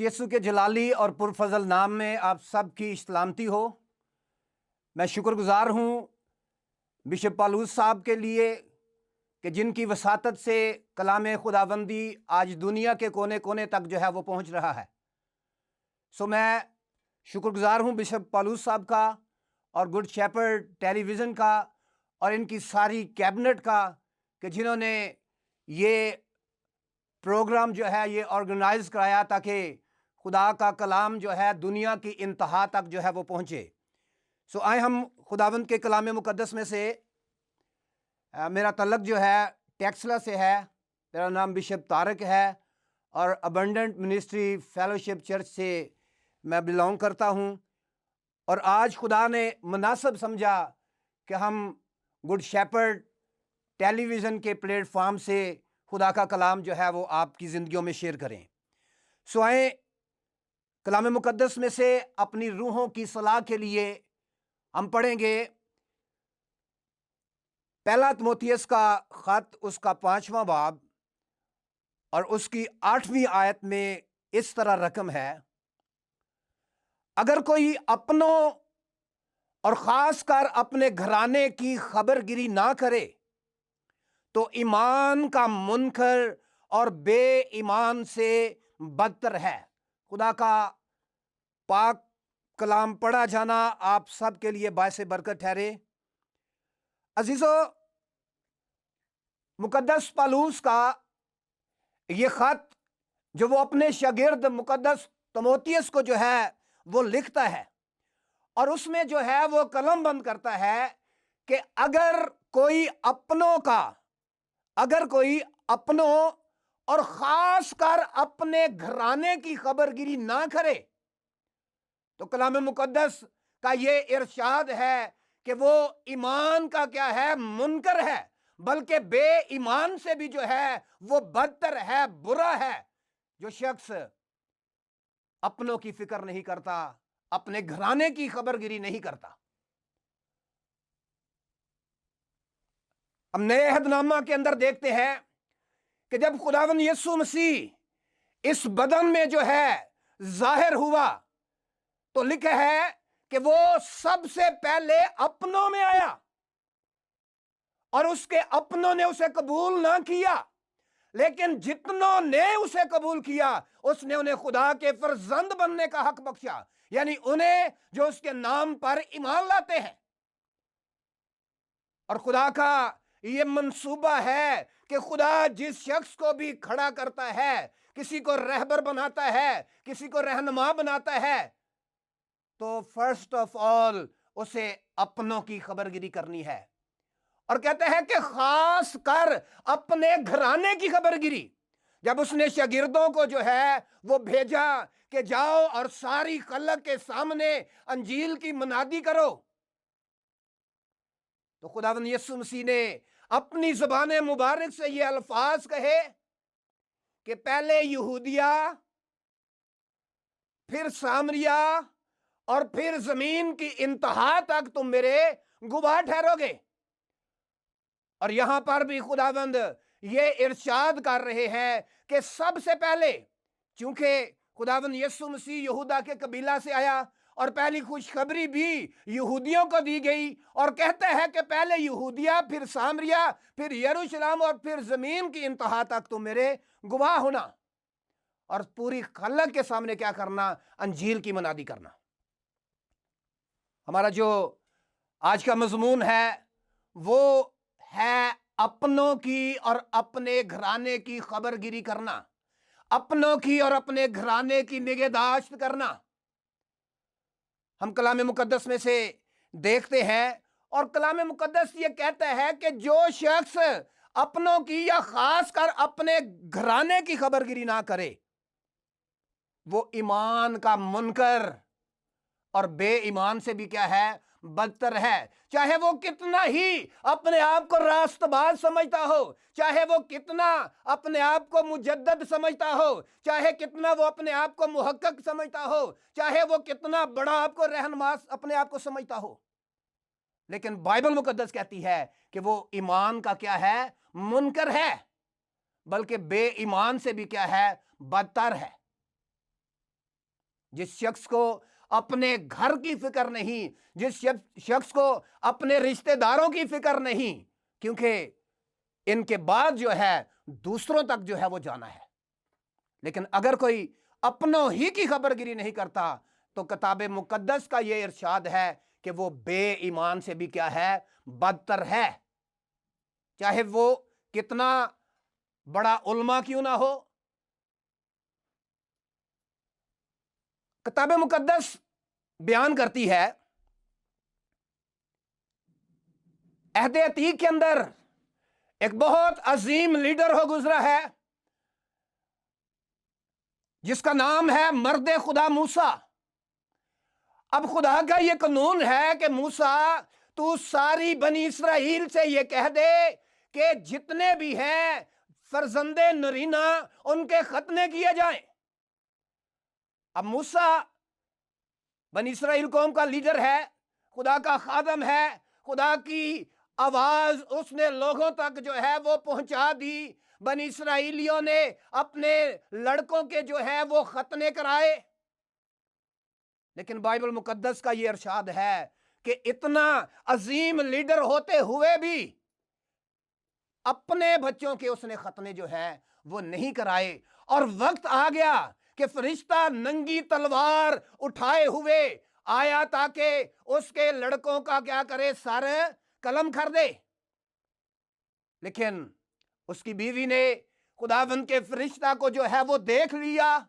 यीशु के जलाली और पुरफजल नाम में आप सब की सलामती हो। मैं शुक्रगुजार हूँ बिशप पालूस साहब के लिए कि जिनकी वसातत से कलाम खुदाबंदी आज दुनिया के कोने कोने तक जो है वो पहुँच रहा है। मैं शुक्रगुजार हूँ बिशप पालूस साहब का और गुड शेपर्ड टेलीविज़न का और इनकी सारी कैबिनेट का कि जिन्होंने ये प्रोग्राम जो है ये ऑर्गेनाइज कराया ताकि खुदा का कलाम जो है दुनिया की इंतहा तक जो है वो पहुँचे। आए हम खुदावंद के कलाम मुकद्दस में से मेरा तल्लक जो है टेक्सला से है। मेरा नाम बिशप तारक है और अबंडेंट मिनिस्ट्री फेलोशिप चर्च से मैं बिलोंग करता हूँ। और आज खुदा ने मुनासिब समझा कि हम गुड शेपर्ड टेलीविज़न के प्लेटफॉर्म से खुदा का कलाम जो है वो आपकी ज़िंदगियों में शेयर करें। आए कलाम मुकद्दस में से अपनी रूहों की सलाह के लिए हम पढ़ेंगे पहला तिमोथियस का ख़त उसका 5वां बाब और उसकी 8वीं आयत में इस तरह रकम है, अगर कोई अपनों और ख़ासकर अपने घराने की खबरगिरी ना करे तो ईमान का मुनकर और बेईमान से बदतर है। खुदा का पाक कलाम पढ़ा जाना आप सब के लिए बायस बरकत ठहरे। अजीजों, मुकद्दस पालूस का ये ख़त जो वो अपने शागिर्द मुकद्दस तिमोथियस को जो है वो लिखता है और उसमें जो है वो कलम बंद करता है कि अगर कोई अपनों और ख़ासकर अपने घराने की खबरगिरी ना करे तो कलाम मुकद्दस का ये इरशाद है कि वो ईमान का क्या है, मुनकर है, बल्कि बेईमान से भी जो है वो बदतर है, बुरा है, जो शख्स अपनों की फिक्र नहीं करता, अपने घराने की खबरगिरी नहीं करता। हम नए अहदनामा के अंदर देखते हैं कि जब खुदावंद यीशु मसीह इस बदन में जो है जाहिर हुआ तो लिखा है कि वो सबसे पहले अपनों में आया और उसके अपनों ने उसे कबूल ना किया, लेकिन जितनों ने उसे कबूल किया उसने उन्हें खुदा के फर्जंद बनने का हक बख्शा, यानी उन्हें जो उसके नाम पर ईमान लाते हैं। और खुदा का ये मंसूबा है कि खुदा जिस शख्स को भी खड़ा करता है, किसी को रहबर बनाता है, किसी को रहनुमा बनाता है, तो फर्स्ट ऑफ ऑल उसे अपनों की खबरगिरी करनी है। और कहते हैं कि खास कर अपने घराने की खबरगिरी। जब उसने शागिर्दों को जो है वो भेजा कि जाओ और सारी खलक के सामने अंजील की मनादी करो, तो खुदावंद यीशु मसीह ने अपनी ज़बान मुबारक से ये अल्फाज कहे कि पहले यहूदिया, फिर सामरिया और फिर जमीन की इंतहा तक तुम मेरे गवाह ठहरोगे। और यहां पर भी खुदावंद ये इरशाद कर रहे हैं कि सबसे पहले, चूंकि खुदावंद यीशु मसीह यहूदा के कबीला से आया और पहली खुशखबरी भी यहूदियों को दी गई और कहता है कि पहले यहूदिया, फिर सामरिया, फिर यरूशलेम और फिर जमीन की इंतहा तक तुम मेरे गवाह होना। और पूरी खलक के सामने क्या करना? अंजील की मनादी करना। हमारा जो आज का मजमून है वो है अपनों की और अपने घराने की खबरगिरी करना, अपनों की और अपने घराने की निगहदाश्त करना। हम कलाम मुकद्दस में से देखते हैं और कलाम मुकद्दस ये कहता है कि जो शख्स अपनों की या खासकर अपने घराने की खबरगिरी ना करे वो ईमान का मुनकर और बेईमान से भी क्या है? बदतर है। चाहे वो कितना ही अपने आप को रास्तबाज समझता हो, चाहे वो कितना अपने आप को मुजद्दद समझता हो, चाहे कितना वो अपने आप को मुहक्कक समझता हो, चाहे वो कितना बड़ा आपको रहनुमा अपने आप को समझता हो, लेकिन बाइबल मुकद्दस कहती है कि वो ईमान का क्या है? मुनकर है, बल्कि बेईमान से भी क्या है? बदतर है। जिस शख्स को अपने घर की फिक्र नहीं, जिस शख्स को अपने रिश्तेदारों की फिक्र नहीं, क्योंकि इनके बाद जो है दूसरों तक जो है वो जाना है। लेकिन अगर कोई अपनों ही की खबरगिरी नहीं करता तो किताब मुकद्दस का ये इरशाद है कि वो बेईमान से भी क्या है, बदतर है, चाहे वो कितना बड़ा उल्मा क्यों ना हो। किताब मुकद्दस बयान करती है, अहद अतीक के अंदर एक बहुत अजीम लीडर हो गुजरा है जिसका नाम है मर्द खुदा मूसा। अब खुदा का ये कानून है कि मूसा तू सारी बनी इसराइल से ये कह दे कि जितने भी हैं फरजंदे नरीना उनके खतने किए जाएं। अब मूसा बनी इसराइल कौम का लीडर है, खुदा का खादम है, खुदा की आवाज उसने लोगों तक जो है वो पहुंचा दी। बनी इसराइलियों ने अपने लड़कों के जो है वो खतने कराए। लेकिन बाइबल मुकद्दस का ये इरशाद है कि इतना अजीम लीडर होते हुए भी अपने बच्चों के उसने खतने जो है वो नहीं कराए। और वक्त आ गया कि फरिश्ता नंगी तलवार उठाए हुए आया ताकि उसके लड़कों का क्या करे, सर कलम कर दे। लेकिन उसकी बीवी ने खुदावंद के फरिश्ता को जो है वो देख लिया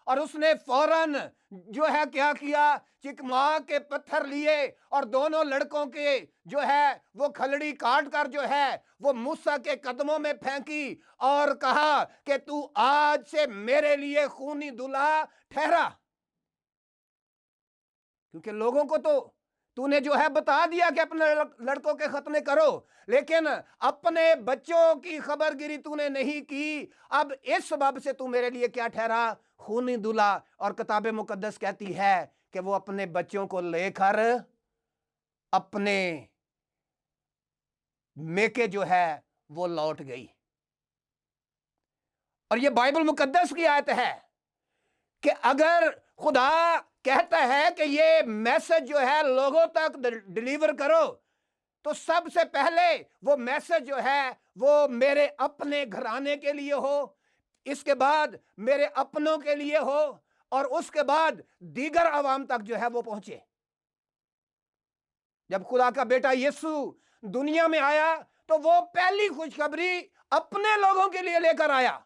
और उसने फौरन जो है क्या किया, चिकमा के पत्थर लिए और दोनों लड़कों के जो है वो खलड़ी काट कर जो है वो मूसा के कदमों में फेंकी और कहा कि तू आज से मेरे लिए खूनी दूल्हा ठहरा। क्योंकि लोगों को तो तूने जो है बता दिया कि अपने लड़कों के खतने करो, लेकिन अपने बच्चों की खबरगिरी तूने नहीं की। अब इस सबब से तू मेरे लिए क्या ठहरा, खूनी दूल्हा। और किताब मुकद्दस कहती है कि वो अपने बच्चों को लेकर अपने मेके जो है वो लौट गई। और ये बाइबल मुकद्दस की आयत है कि अगर खुदा कहता है कि ये मैसेज जो है लोगों तक डिलीवर करो, तो सबसे पहले वो मैसेज जो है वो मेरे अपने घराने के लिए हो, इसके बाद मेरे अपनों के लिए हो, और उसके बाद दीगर अवाम तक जो है वो पहुंचे। जब खुदा का बेटा यीशु दुनिया में आया तो वो पहली खुशखबरी अपने लोगों के लिए लेकर आया।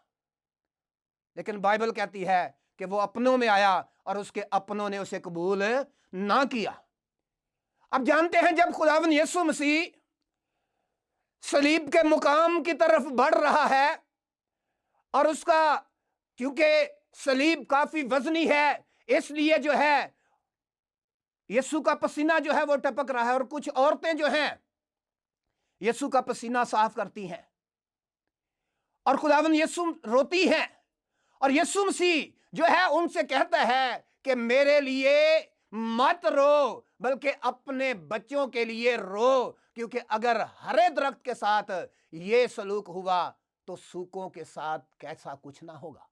लेकिन बाइबल कहती है कि वो अपनों में आया और उसके अपनों ने उसे कबूल ना किया। अब जानते हैं जब खुदावंद यीशु मसीह सलीब के मुकाम की तरफ बढ़ रहा है और उसका क्योंकि सलीब काफी वजनी है इसलिए जो है यीशु का पसीना जो है वो टपक रहा है, और कुछ औरतें जो हैं यीशु का पसीना साफ करती हैं और खुदावंद यीशु रोती हैं, और यीशु मसीह जो है उनसे कहता है कि मेरे लिए मत रो बल्कि अपने बच्चों के लिए रो, क्योंकि अगर हरे दरख्त के साथ ये सलूक हुआ तो सूकों के साथ कैसा कुछ ना होगा।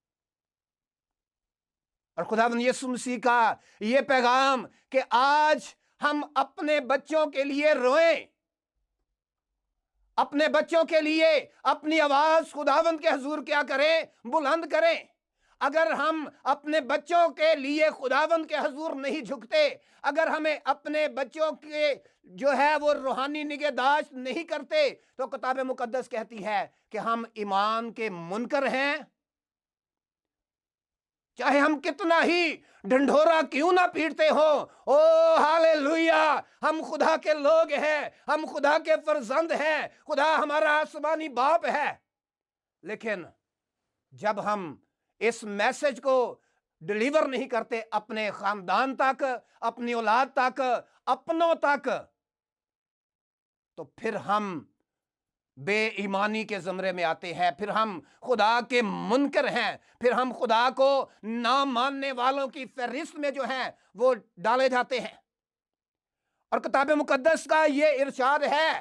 और खुदावंद यीशु मसीह का ये पैगाम कि आज हम अपने बच्चों के लिए रोएं, अपने बच्चों के लिए अपनी आवाज खुदावंद के हुजूर क्या करें, बुलंद करें। अगर हम अपने बच्चों के लिए खुदावंद के हुजूर नहीं झुकते, अगर हमें अपने बच्चों के जो है वो रूहानी निगहदाश्त नहीं करते, तो किताब मुकद्दस कहती है कि हम ईमान के मुनकर हैं। चाहे हम कितना ही ढंढोरा क्यों ना पीटते हो, ओ हालेलुया, हम खुदा के लोग हैं, हम खुदा के फर्जंद हैं, खुदा हमारा आसमानी बाप है। लेकिन जब हम इस मैसेज को डिलीवर नहीं करते अपने खानदान तक, अपनी औलाद तक, अपनों तक, तो फिर हम बेईमानी के ज़मरे में आते हैं, फिर हम खुदा के मुनकर हैं, फिर हम खुदा को ना मानने वालों की फहरिस्त में जो है वो डाले जाते हैं। और किताब मुकद्दस का ये इरशाद है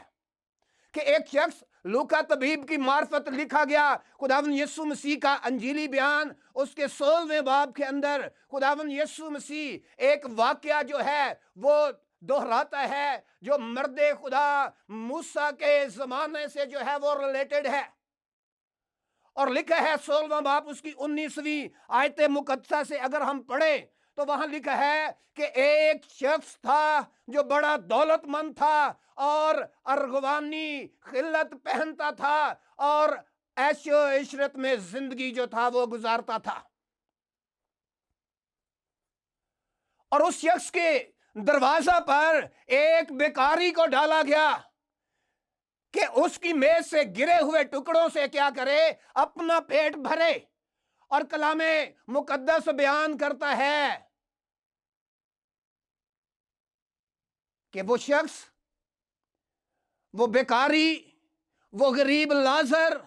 कि एक शख्स लूका तबीब की मार्फत लिखा गया खुदावंद यीशु मसीह का अंजीली बयान उसके 16वें बाब के अंदर खुदावंद यीशु मसीह एक वाकया जो है वो दोहराता है जो मर्दे खुदा मूसा के जमाने से जो है वो रिलेटेड है। और लिखा है 16वां बाब उसकी 19वीं आयत मुकद्दसा से अगर हम पढ़ें तो वहां लिखा है कि एक शख्स था जो बड़ा दौलतमंद था और अरगवानी खिल्लत पहनता था और ऐशो इशरत में जिंदगी जो था वो गुजारता था। और उस शख्स के दरवाजा पर एक बेकारी को डाला गया कि उसकी मेज से गिरे हुए टुकड़ों से क्या करे, अपना पेट भरे। और कलामे मुकद्दस बयान करता है कि वो शख्स, वो बेकारी, वो गरीब लाजर,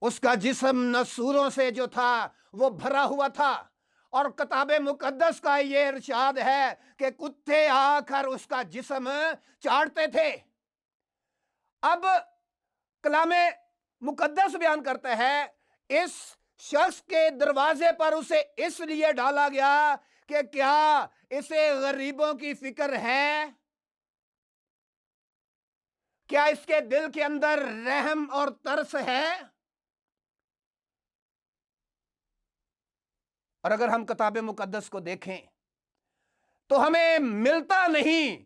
उसका जिस्म नसूरों से जो था वो भरा हुआ था। और किताबे मुकद्दस का ये इरशाद है कि कुत्ते आकर उसका जिस्म चाटते थे। अब कलामे मुकद्दस बयान करता है इस शख्स के दरवाजे पर उसे इसलिए डाला गया कि क्या इसे गरीबों की फिक्र है, क्या इसके दिल के अंदर रहम और तरस है। और अगर हम किताबे मुकद्दस को देखें तो हमें मिलता नहीं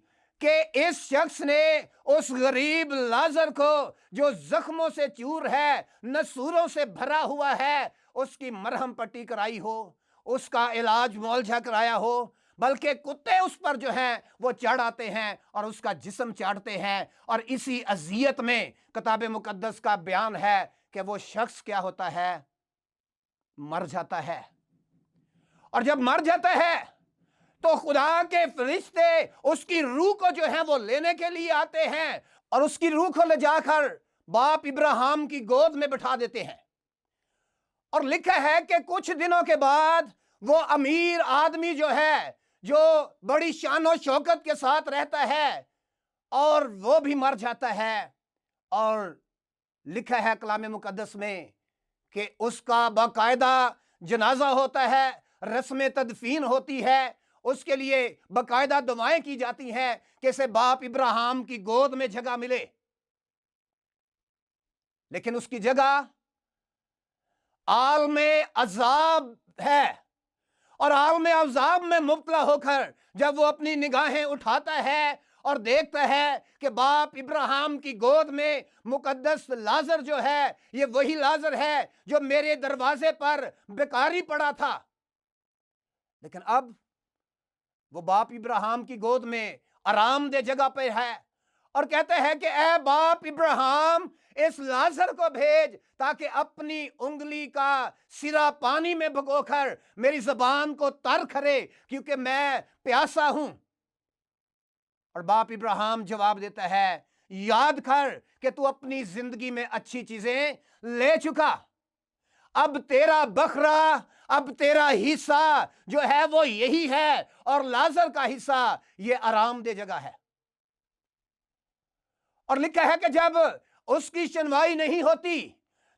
कि इस शख्स ने उस गरीब लाजर को जो जख्मों से चूर है, नसूरों से भरा हुआ है, उसकी मरहम पट्टी कराई हो, उसका इलाज मुआवजा कराया हो, बल्कि कुत्ते उस पर जो हैं वो चढ़ आते हैं और उसका जिस्म चाटते हैं। और इसी अजियत में किताब मुकद्दस का बयान है कि वो शख्स क्या होता है, मर जाता है। और जब मर जाता है तो खुदा के फरिश्ते उसकी रूह को जो है वो लेने के लिए आते हैं और उसकी रूह को ले जाकर बाप इब्राहिम की गोद में बिठा देते हैं। और लिखा है कि कुछ दिनों के बाद वो अमीर आदमी जो है, जो बड़ी शान शौकत के साथ रहता है, और वो भी मर जाता है। और लिखा है कलाम मुकद्दस में कि उसका बाकायदा जनाजा होता है, रस्म तदफीन होती है, उसके लिए बाकायदा दुआएं की जाती हैं कि इसे बाप इब्राहिम की गोद में जगह मिले। लेकिन उसकी जगह आलम अजाब है। और आलम अजाब में मुब्तला होकर जब वो अपनी निगाहें उठाता है और देखता है कि बाप इब्राहिम की गोद में मुकद्दस लाजर जो है, ये वही लाजर है जो मेरे दरवाजे पर बेकारी पड़ा था। लेकिन अब वो बाप इब्राहिम की गोद में आरामदेह जगह पे है और कहते हैं कि ए बाप इब्राहिम, इस लाजर को भेज ताकि अपनी उंगली का सिरा पानी में भिगोकर मेरी जबान को तर करे, क्योंकि मैं प्यासा हूं। और बाप इब्राहिम जवाब देता है, याद कर कि तू अपनी जिंदगी में अच्छी चीजें ले चुका, अब तेरा बकरा, अब तेरा हिस्सा जो है वो यही है, और लाजर का हिस्सा ये आरामदेह जगह है। और लिखा है कि जब उसकी सुनवाई नहीं होती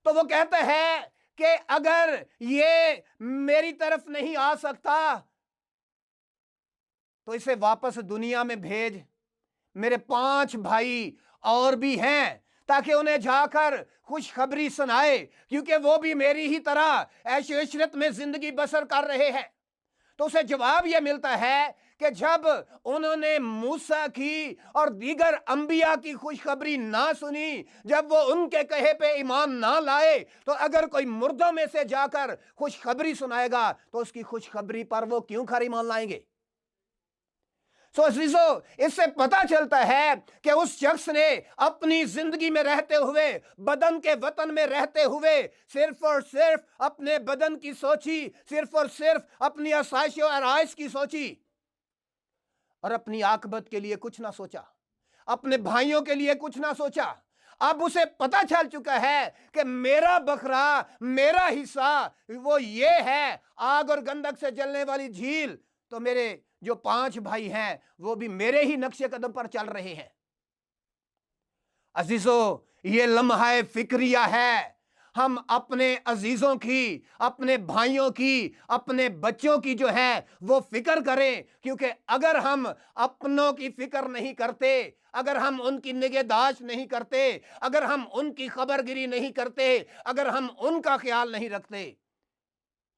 तो वो कहता है कि अगर ये मेरी तरफ नहीं आ सकता तो इसे वापस दुनिया में भेज। मेरे 5 भाई और भी हैं ताकि उन्हें जाकर खुशखबरी सुनाए, क्योंकि वो भी मेरी ही तरह ऐशो इशरत में जिंदगी बसर कर रहे हैं। तो उसे जवाब यह मिलता है कि जब उन्होंने मूसा की और दीगर अंबिया की खुशखबरी ना सुनी, जब वो उनके कहे पे ईमान ना लाए, तो अगर कोई मुर्दों में से जाकर खुशखबरी सुनाएगा तो उसकी खुशखबरी पर वो क्यों खरा ईमान लाएंगे। इससे पता चलता है कि उस शख्स ने अपनी जिंदगी में रहते हुए, बदन के वतन में रहते हुए, सिर्फ और सिर्फ अपने बदन की सोची, सिर्फ और सिर्फ अपनी आसाइश और आराइश की सोची, और अपनी आकबत के लिए कुछ ना सोचा, अपने भाइयों के लिए कुछ ना सोचा। अब उसे पता चल चुका है कि मेरा बकरा, मेरा हिस्सा वो ये है, आग और गंधक से जलने वाली झील। तो मेरे जो 5 भाई हैं वो भी मेरे ही नक्शे कदम पर चल रहे हैं। अजीजों, ये लम्हा फिक्रिया है। हम अपने अजीजों की, अपने भाइयों की, अपने बच्चों की जो है वो फिक्र करें, क्योंकि अगर हम अपनों की फिक्र नहीं करते, अगर हम उनकी निगहदाश्त नहीं करते, अगर हम उनकी खबरगिरी नहीं करते, अगर हम उनका ख्याल नहीं रखते,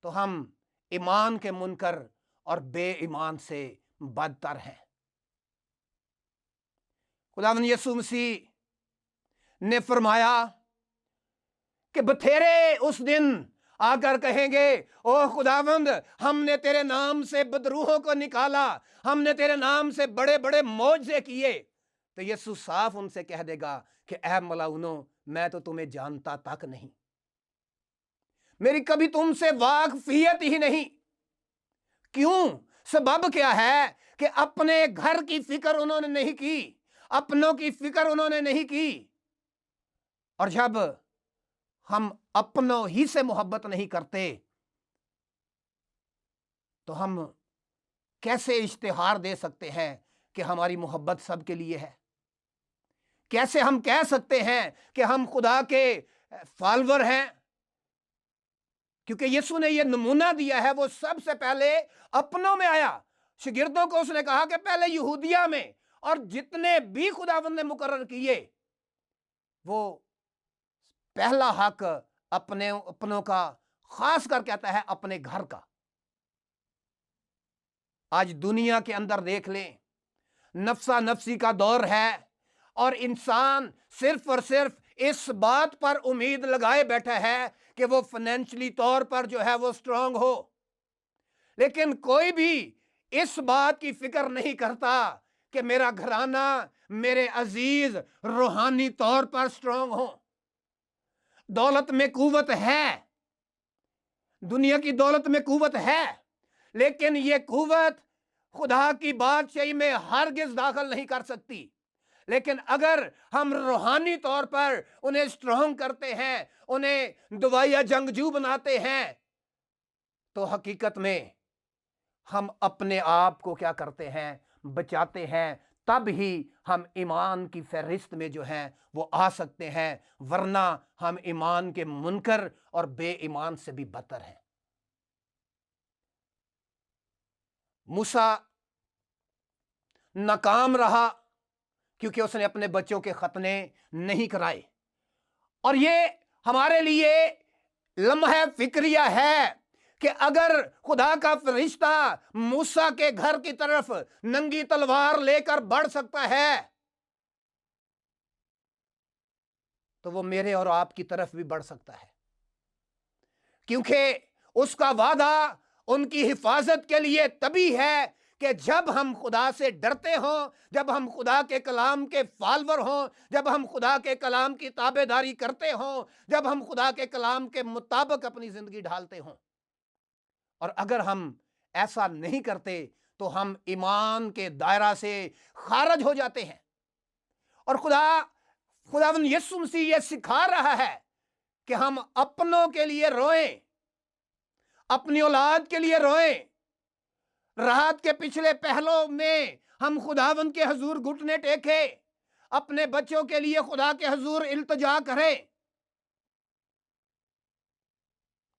तो हम ईमान के मुनकर और बेईमान से बदतर हैं। खुदावंद यीशु मसीह ने फरमाया कि बथेरे उस दिन आकर कहेंगे, ओ खुदावंद, हमने तेरे नाम से बदरूहों को निकाला, हमने तेरे नाम से बड़े बड़े मौजज़े किए। तो यीशु साफ उनसे कह देगा कि ऐ मलाउनो, मैं तो तुम्हें जानता तक नहीं, मेरी कभी तुमसे वाकफियत ही नहीं। क्यों? सबब क्या है कि अपने घर की फिक्र उन्होंने नहीं की, अपनों की फिक्र उन्होंने नहीं की। और जब हम अपनों ही से मोहब्बत नहीं करते तो हम कैसे इश्तिहार दे सकते हैं कि हमारी मोहब्बत सबके लिए है? कैसे हम कह सकते हैं कि हम खुदा के फॉलोअर हैं? क्योंकि यीशु ने यह नमूना दिया है, वो सबसे पहले अपनों में आया। शागिर्दों को उसने कहा कि पहले यहूदिया में, और जितने भी खुदावंद ने मुकर्रर किए, वो पहला हक अपनों का, खास कर कहता है अपने घर का। आज दुनिया के अंदर देख लें, नफ्सा नफ्सी का दौर है और इंसान सिर्फ और सिर्फ इस बात पर उम्मीद लगाए बैठा है कि वो फाइनेंशियली तौर पर जो है वो स्ट्रांग हो, लेकिन कोई भी इस बात की फिक्र नहीं करता कि मेरा घराना, मेरे अजीज रूहानी तौर पर स्ट्रांग हो। दौलत में कुव्वत है, दुनिया की दौलत में कुव्वत है, लेकिन ये कुव्वत खुदा की बादशाही में हरगिज दाखिल नहीं कर सकती। लेकिन अगर हम रूहानी तौर पर उन्हें स्ट्रांग करते हैं, उन्हें दुवाया जंगजू बनाते हैं, तो हकीकत में हम अपने आप को क्या करते हैं? बचाते हैं। तब ही हम ईमान की फहरिस्त में जो है वो आ सकते हैं, वरना हम ईमान के मुनकर और बेईमान से भी बदतर हैं। मूसा नाकाम रहा क्योंकि उसने अपने बच्चों के खतने नहीं कराए। और ये हमारे लिए लम्हा फिक्रिया है कि अगर खुदा का फरिश्ता मूसा के घर की तरफ नंगी तलवार लेकर बढ़ सकता है, तो वो मेरे और आपकी तरफ भी बढ़ सकता है, क्योंकि उसका वादा उनकी हिफाजत के लिए तभी है कि जब हम खुदा से डरते हों, जब हम खुदा के कलाम के फॉलोअर हों, जब हम खुदा के कलाम की ताबेदारी करते हों, जब हम खुदा के कलाम के मुताबिक अपनी जिंदगी ढालते हों। और अगर हम ऐसा नहीं करते तो हम ईमान के दायरा से खारिज हो जाते हैं। और खुदावंद यीशु मसीह यह सिखा रहा है कि हम अपनों के लिए रोएं, अपनी औलाद के लिए रोएं। राहत के पिछले पहलों में हम खुदावंद के हुजूर घुटने टेके, अपने बच्चों के लिए खुदा के हुजूर इल्तिजा करें।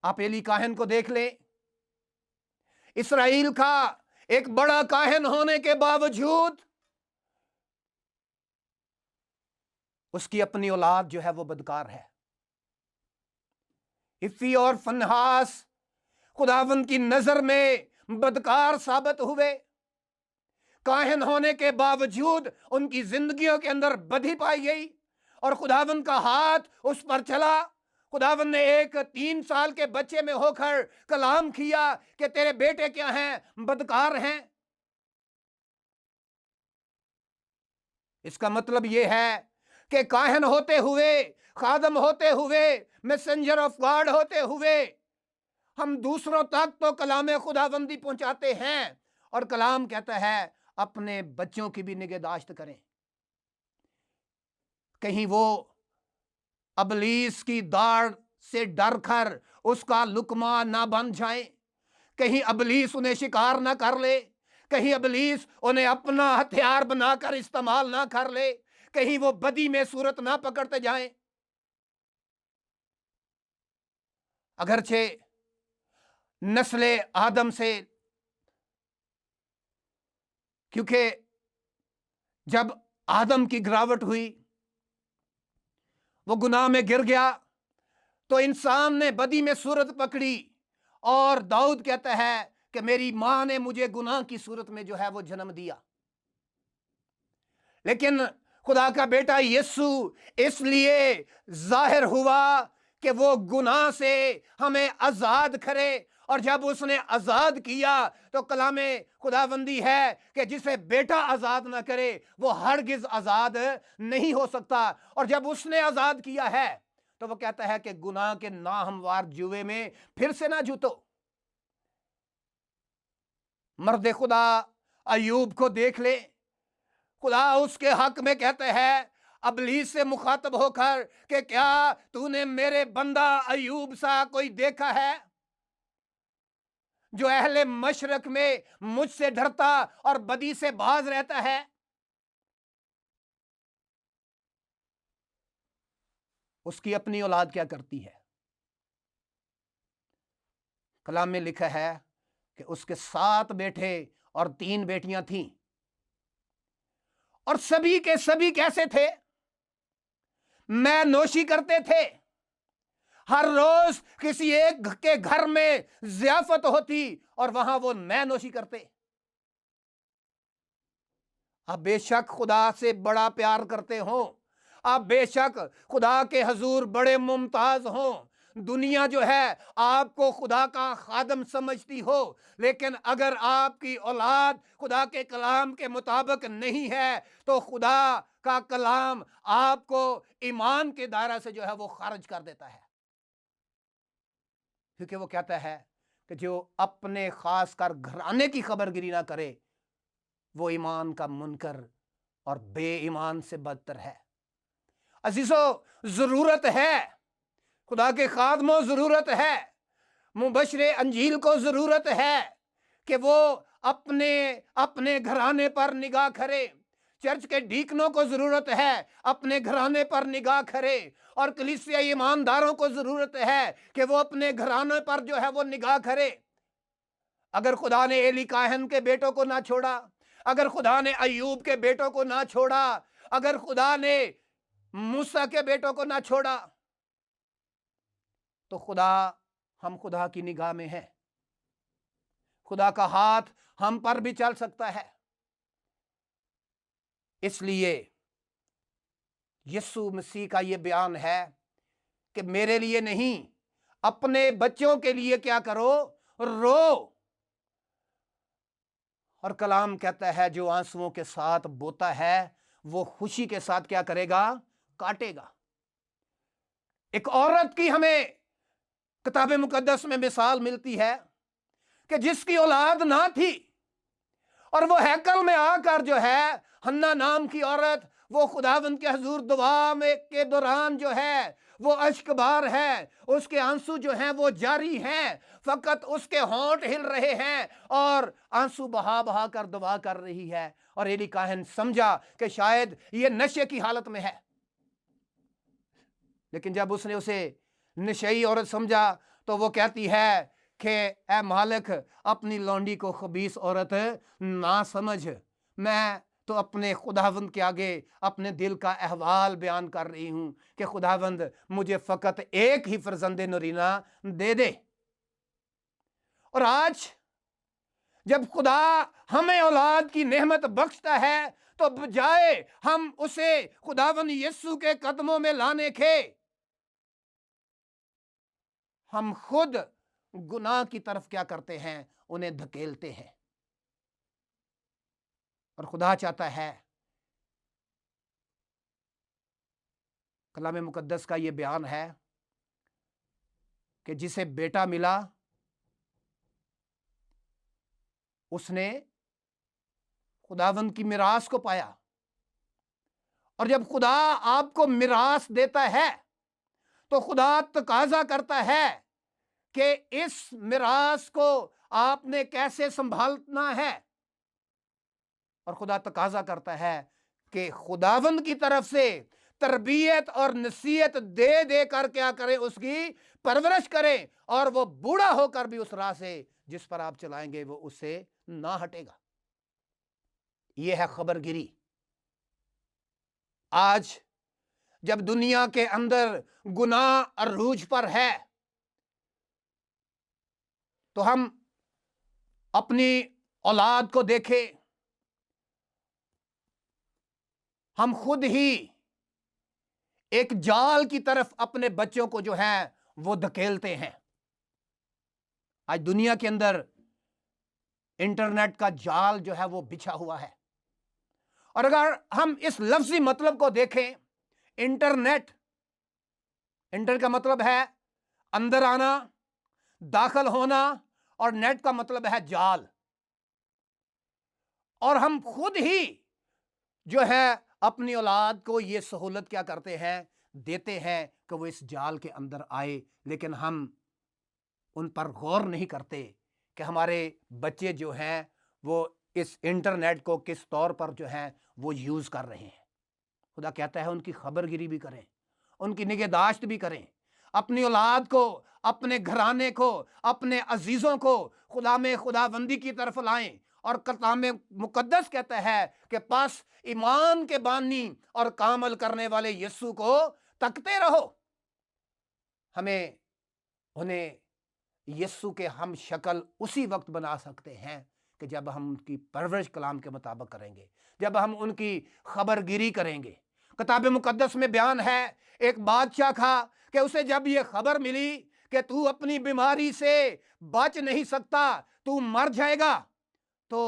आप एली काहन को देख लें, इस्राएल का एक बड़ा काहन होने के बावजूद उसकी अपनी औलाद जो है वो बदकार है। इफ़ी और फनहास खुदावंद की नजर में बदकार साबित हुए। काहन होने के बावजूद उनकी जिंदगियों के अंदर बदी पाई गई और खुदावंद का हाथ उस पर चला। खुदावंद ने एक 3 साल के बच्चे में होकर कलाम किया कि तेरे बेटे क्या हैं? बदकार हैं। इसका मतलब यह है कि काहन होते हुए, खादम होते हुए, मैसेंजर ऑफ गॉड होते हुए हम दूसरों तक तो कलाम खुदाबंदी पहुंचाते हैं। और कलाम कहता है अपने बच्चों की भी निगहदाश्त करें, कहीं वो अबलीस की दाढ़ से डर कर उसका लुकमा ना बन जाए, कहीं अबलीस उन्हें शिकार ना कर ले, कहीं अबलीस उन्हें अपना हथियार बनाकर इस्तेमाल ना कर ले, کہیں وہ بدی میں صورت نہ پکڑتے جائیں۔ اگرچہ نسل آدم سے، کیونکہ جب آدم کی گراوٹ ہوئی، وہ گناہ میں گر گیا، تو انسان نے بدی میں صورت پکڑی، اور داؤد کہتا ہے کہ میری ماں نے مجھے گناہ کی صورت میں جو ہے وہ جنم دیا۔ لیکن خدا کا بیٹا یسوع اس لیے ظاہر ہوا کہ وہ گناہ سے ہمیں آزاد کرے، اور جب اس نے آزاد کیا تو کلام خداوندی ہے کہ جسے بیٹا آزاد نہ کرے وہ ہرگز آزاد نہیں ہو سکتا۔ اور جب اس نے آزاد کیا ہے تو وہ کہتا ہے کہ گناہ کے ناہموار جوئے میں پھر سے نہ جوتو۔ مرد خدا ایوب کو دیکھ لے، خدا اس کے حق میں کہتے ہیں ابلیس سے مخاطب ہو کر کہ کیا تو نے میرے بندہ ایوب سا کوئی دیکھا ہے جو اہل مشرق میں مجھ سے ڈرتا اور بدی سے باز رہتا ہے؟ اس کی اپنی اولاد کیا کرتی ہے؟ کلام میں لکھا ہے کہ اس کے 7 بیٹے اور 3 بیٹیاں تھیں، اور سبھی کے سبھی کیسے تھے؟ میں نوشی کرتے تھے، ہر روز کسی ایک کے گھر میں ضیافت ہوتی اور وہاں وہ میں نوشی کرتے۔ آپ بے شک خدا سے بڑا پیار کرتے ہوں، آپ بے شک خدا کے حضور بڑے ممتاز ہوں، دنیا جو ہے آپ کو خدا کا خادم سمجھتی ہو، لیکن اگر آپ کی اولاد خدا کے کلام کے مطابق نہیں ہے تو خدا کا کلام آپ کو ایمان کے دائرہ سے جو ہے وہ خارج کر دیتا ہے، کیونکہ وہ کہتا ہے کہ جو اپنے خاص کر گھرانے کی خبر گیری نہ کرے وہ ایمان کا منکر اور بے ایمان سے بدتر ہے۔ عزیزو، ضرورت ہے، خدا کے خادموں ضرورت ہے، مبشر انجیل کو ضرورت ہے کہ وہ اپنے گھرانے پر نگاہ کرے، چرچ کے ڈیکنوں کو ضرورت ہے اپنے گھرانے پر نگاہ کرے، اور کلیسیا ایمانداروں کو ضرورت ہے کہ وہ اپنے گھرانے پر جو ہے وہ نگاہ کرے۔ اگر خدا نے ایلی کاہن کے بیٹوں کو نہ چھوڑا، اگر خدا نے ایوب کے بیٹوں کو نہ چھوڑا، اگر خدا نے موسیٰ کے بیٹوں کو نہ چھوڑا، تو ہم خدا کی نگاہ میں ہیں، خدا کا ہاتھ ہم پر بھی چل سکتا ہے۔ اس لیے یسوع مسیح کا یہ بیان ہے کہ میرے لیے نہیں، اپنے بچوں کے لیے کیا کرو؟ رو۔ اور کلام کہتا ہے جو آنسوؤں کے ساتھ بوتا ہے وہ خوشی کے ساتھ کیا کرے گا؟ کاٹے گا۔ ایک عورت کی ہمیں کتاب مقدس میں مثال ملتی ہے کہ جس کی اولاد نہ تھی، اور وہ ہیکل میں آ کر جو ہے حنا نام کی عورت، وہ خداوند کے حضور دعا میں کے دوران جو ہے وہ اشک بار ہے، اس کے آنسو جو ہیں وہ جاری ہیں، فقط اس کے ہونٹ ہل رہے ہیں اور آنسو بہا بہا کر دعا کر رہی ہے، اور ایلی کاہن سمجھا کہ شاید یہ نشے کی حالت میں ہے۔ لیکن جب اس نے اسے نشئی عورت سمجھا تو وہ کہتی ہے کہ اے مالک، اپنی لونڈی کو خبیث عورت نہ سمجھ، میں تو اپنے خداوند کے آگے اپنے دل کا احوال بیان کر رہی ہوں کہ خداوند مجھے فقط ایک ہی فرزند نرینہ دے دے۔ اور آج جب خدا ہمیں اولاد کی نعمت بخشتا ہے تو بجائے ہم اسے خداوند یسوع کے قدموں میں لانے کے، ہم خود گناہ کی طرف کیا کرتے ہیں؟ انہیں دھکیلتے ہیں۔ اور خدا چاہتا ہے، کلام مقدس کا یہ بیان ہے کہ جسے بیٹا ملا اس نے خداوند کی میراث کو پایا، اور جب خدا آپ کو میراث دیتا ہے تو خدا تقاضا کرتا ہے کہ اس میراث کو آپ نے کیسے سنبھالنا ہے، اور خدا تقاضا کرتا ہے کہ خداوند کی طرف سے تربیت اور نصیحت دے دے کر کیا کریں، اس کی پرورش کریں، اور وہ بوڑھا ہو کر بھی اس راہ سے جس پر آپ چلائیں گے وہ اس سے نہ ہٹے گا۔ یہ ہے خبر گیری۔ آج جب دنیا کے اندر گناہ عروج پر ہے تو ہم اپنی اولاد کو دیکھیں، ہم خود ہی ایک جال کی طرف اپنے بچوں کو جو ہے وہ دھکیلتے ہیں۔ آج دنیا کے اندر انٹرنیٹ کا جال جو ہے وہ بچھا ہوا ہے، اور اگر ہم اس لفظی مطلب کو دیکھیں، انٹرنیٹ، انٹر کا مطلب ہے اندر آنا، داخل ہونا، اور نیٹ کا مطلب ہے جال، اور ہم خود ہی جو ہے اپنی اولاد کو یہ سہولت کیا کرتے ہیں، دیتے ہیں کہ وہ اس جال کے اندر آئے، لیکن ہم ان پر غور نہیں کرتے کہ ہمارے بچے جو ہیں وہ اس انٹرنیٹ کو کس طور پر جو ہے وہ یوز کر رہے ہیں۔ خدا کہتا ہے ان کی خبر گیری بھی کریں، ان کی نگہداشت بھی کریں، اپنی اولاد کو، اپنے گھرانے کو، اپنے عزیزوں کو خدا میں خداوندی کی طرف لائیں۔ اور کلام مقدس کہتا ہے کہ پس ایمان کے بانی اور کامل کرنے والے یسوع کو تکتے رہو۔ ہمیں انہیں یسوع کے ہم شکل اسی وقت بنا سکتے ہیں کہ جب ہم ان کی پرورش کلام کے مطابق کریں گے، جب ہم ان کی خبر گیری کریں گے۔ کتاب مقدس میں بیان ہے، ایک بادشاہ تھا کہ اسے جب یہ خبر ملی کہ تو اپنی بیماری سے بچ نہیں سکتا، تو مر جائے گا، تو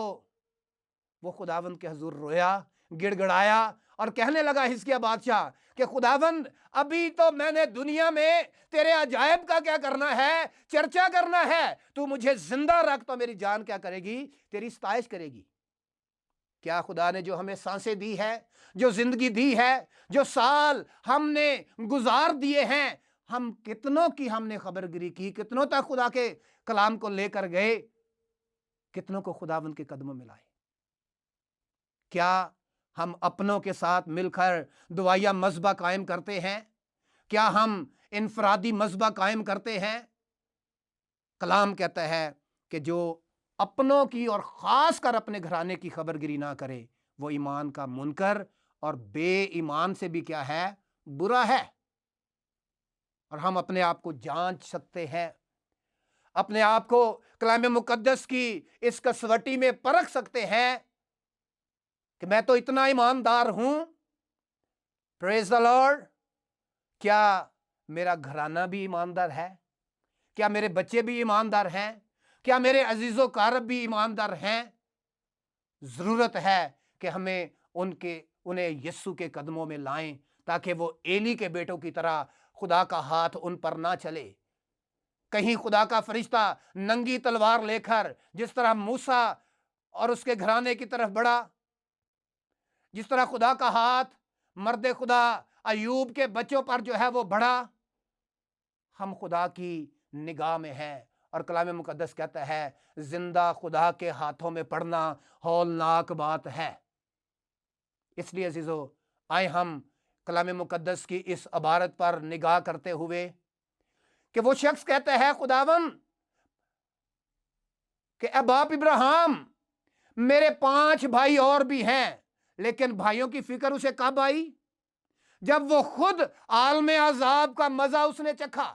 وہ خداوند کے حضور رویا، گڑ گڑایا، اور کہنے لگا حزقیہ بادشاہ کہ خداوند ابھی تو میں نے دنیا میں تیرے عجائب کا کیا کرنا ہے، چرچا کرنا ہے، تو مجھے زندہ رکھ تو میری جان کیا کرے گی، تیری ستائش کرے گی۔ کیا خدا نے جو ہمیں سانسیں دی ہے، جو زندگی دی ہے، جو سال ہم نے گزار دیے ہیں، ہم کتنوں کی ہم نے خبر گیری کی، کتنوں تک خدا کے کلام کو لے کر گئے، کتنوں کو خداوند کے قدموں میں لائے؟ کیا ہم اپنوں کے ساتھ مل کر دعائیہ مذبح قائم کرتے ہیں؟ کیا ہم انفرادی مذبح قائم کرتے ہیں؟ کلام کہتا ہے کہ جو اپنوں کی اور خاص کر اپنے گھرانے کی خبر گیری نہ کرے وہ ایمان کا منکر اور بے ایمان سے بھی کیا ہے، برا ہے۔ اور ہم اپنے آپ کو جانچ سکتے ہیں، اپنے آپ کو کلام مقدس کی اس کسوٹی میں پرکھ سکتے ہیں کہ میں تو اتنا ایماندار ہوں، پریز دی لارڈ۔ کیا میرا گھرانہ بھی ایماندار ہے؟ کیا میرے بچے بھی ایماندار ہیں؟ کیا میرے عزیز و اقارب بھی ایماندار ہیں؟ ضرورت ہے کہ ہمیں انہیں یسوع کے قدموں میں لائیں تاکہ وہ ایلی کے بیٹوں کی طرح خدا کا ہاتھ ان پر نہ چلے۔ کہیں خدا کا فرشتہ ننگی تلوار لے کر جس طرح موسیٰ اور اس کے گھرانے کی طرف بڑھا، جس طرح خدا کا ہاتھ مرد خدا ایوب کے بچوں پر جو ہے وہ بڑھا، ہم خدا کی نگاہ میں ہیں۔ اور کلام مقدس کہتا ہے زندہ خدا کے ہاتھوں میں پڑنا ہولناک بات ہے۔ اس لیے عزیزو، آئے ہم کلام مقدس کی اس عبارت پر نگاہ کرتے ہوئے کہ وہ شخص کہتا ہے خداوند کہ اے باپ ابراہیم، میرے 5 بھائی اور بھی ہیں، لیکن بھائیوں کی فکر اسے کب آئی؟ جب وہ خود عالم عذاب کا مزہ اس نے چکھا۔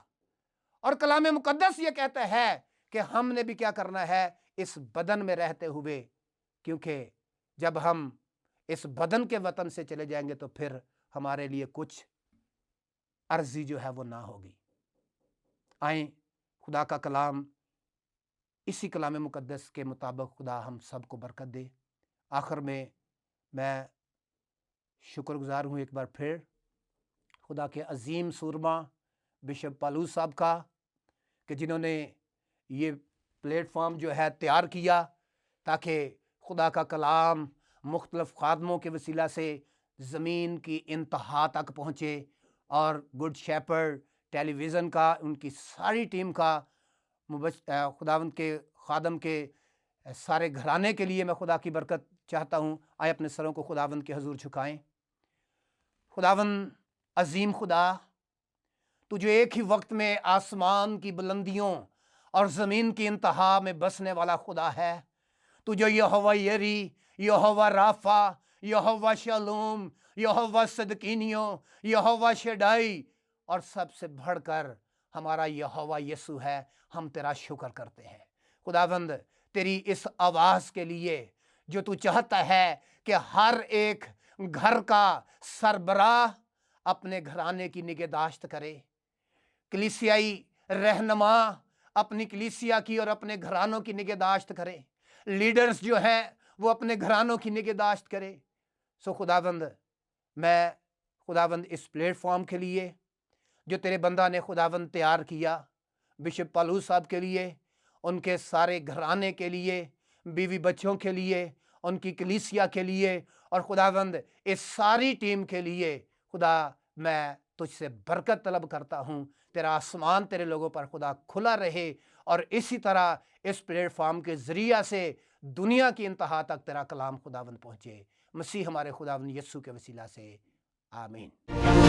اور کلام مقدس یہ کہتا ہے کہ ہم نے بھی کیا کرنا ہے اس بدن میں رہتے ہوئے، کیونکہ جب ہم اس بدن کے وطن سے چلے جائیں گے تو پھر ہمارے لیے کچھ عرضی جو ہے وہ نہ ہوگی۔ آئیں خدا کا کلام، اسی کلام مقدس کے مطابق خدا ہم سب کو برکت دے۔ آخر میں شکر گزار ہوں ایک بار پھر خدا کے عظیم سورما بشپ پالوس صاحب کا کہ جنہوں نے یہ پلیٹ فارم جو ہے تیار کیا تاکہ خدا کا کلام مختلف خادموں کے وسیلہ سے زمین کی انتہا تک پہنچے، اور گڈ شیپرڈ ٹیلی ویژن کا، ان کی ساری ٹیم کا، خداوند کے خادم کے سارے گھرانے کے لیے میں خدا کی برکت चाहता हूँ, आए अपने सरों को खुदावंद के हजूर झुकाएं। खुदावंद अजीम खुदा, तू जो एक ही वक्त में आसमान की बुलंदियों और ज़मीन की इंतहा में बसने वाला खुदा है, तू जो यहोवा यरी, यहोवा राफा, यहोवा शलूम, यहोवा सदकीनियो, यहोवा शडाई और सबसे बढ़कर हमारा यहोवा यीशु है, हम तेरा शुक्र करते हैं। खुदावंद तेरी इस आवाज़ के लिए जो तू चाहता है कि हर एक घर का सरबराह अपने घराने की निगहदाश्त करे, कलीसियाई रहनुमा अपनी कलीसिया की और अपने घरानों की निगहदाश्त करे, लीडर्स जो हैं वो अपने घरानों की निगहदाश्त करे। सो खुदावंद, मैं खुदावंद इस प्लेटफॉर्म के लिए जो तेरे बंदा ने खुदावंद तैयार किया, बिशप पालूस साहब के लिए, उनके सारे घराने के लिए, बीवी बच्चों के लिए, उनकी कलीसिया के लिए और खुदावंद इस सारी टीम के लिए, खुदा मैं तुझसे बरकत तलब करता हूँ। तेरा आसमान तेरे लोगों पर खुदा खुला रहे और इसी तरह इस प्लेटफॉर्म के ज़रिया से दुनिया की इंतहा तक तेरा कलाम खुदावंद पहुँचे। मसीह हमारे खुदावंद यीशु के वसीला से, आमीन।